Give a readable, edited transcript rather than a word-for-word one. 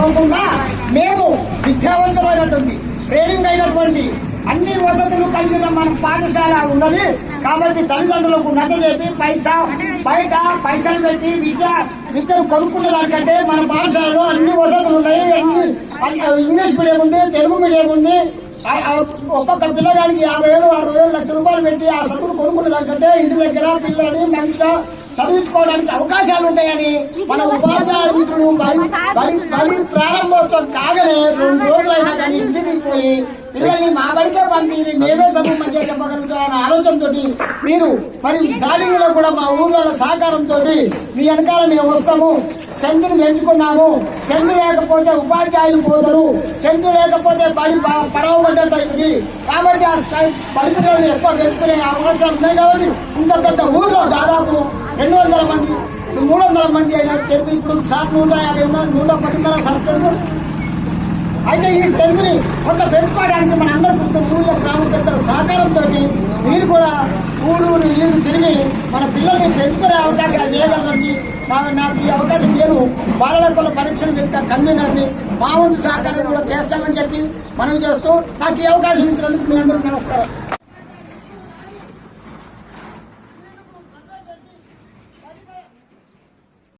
కాకుండా మేము విద్యావంతమైనటువంటి ట్రైనింగ్ అయినటువంటి అన్ని వసతులు కలిగిన మన పాఠశాల ఉన్నది. కాబట్టి తల్లిదండ్రులకు నచ్చజెప్పి బయట పైసలు పెట్టి విద్యను కొనుక్కున్న దానికంటే మన పాఠశాలలో అన్ని వసతులు ఉన్నాయి. ఇంగ్లీష్ మీడియం ఉంది, తెలుగు మీడియం ఉంది. ఒక్కొక్క పిల్లగాడికి 50,000 60,000 లక్ష రూపాయలు పెట్టి ఆ చదువులు కొనుక్కున్న దానికంటే ఇంటి దగ్గర పిల్లలని మంచిగా చదివించుకోవడానికి అవకాశాలు ఉంటాయని మన ఉపాధ్యాయ మిత్రులు బడి ప్రారంభోత్సవం కాగానే 2 రోజులైనా కానీ ఇంటికి పోయి పిల్లల్ని మా బడికే పంపి మేమే చదువు మంచిగా చెప్పగలుగుతామన్న ఆలోచనతో మీరు మరి స్టార్టింగ్ లో కూడా మా ఊర్లో సహకారంతో మీ వెనకాల మేము వస్తాము. చంద్రుని పెంచుకున్నాము. చంద్రు లేకపోతే ఉపాధ్యాయులు పోతారు, చంద్రు లేకపోతే బడి పడవబడ్డట్టు అవుతుంది. కాబట్టి ఆ బడి పిల్లల్ని ఎక్కువ పెంచుకునే అవకాశాలు ఉన్నాయి. కాబట్టి ఇంత పెద్ద ఊర్లో దాదాపు 200 మంది 300 మంది అయినా చెప్పి ఇప్పుడు 150 110 సస్పెండ్. అయితే ఈ చంద్రుని కొంత పెంచుకోవడానికి మన అందరూ ఊళ్ళో గ్రామ పెద్దల సహకారంతో మీరు కూడా ఊరు నీళ్లు తిరిగి మన పిల్లల్ని పెంచుకునే అవకాశాలు చేయగలరని నాకు ఈ అవకాశం లేదు. బాలలకుల పరీక్షల మీద కన్వీనర్ని మా వంతు సహకారం కూడా చేస్తామని చెప్పి మనం చేస్తూ నాకు ఈ అవకాశం ఇచ్చినందుకు మీ అందరూ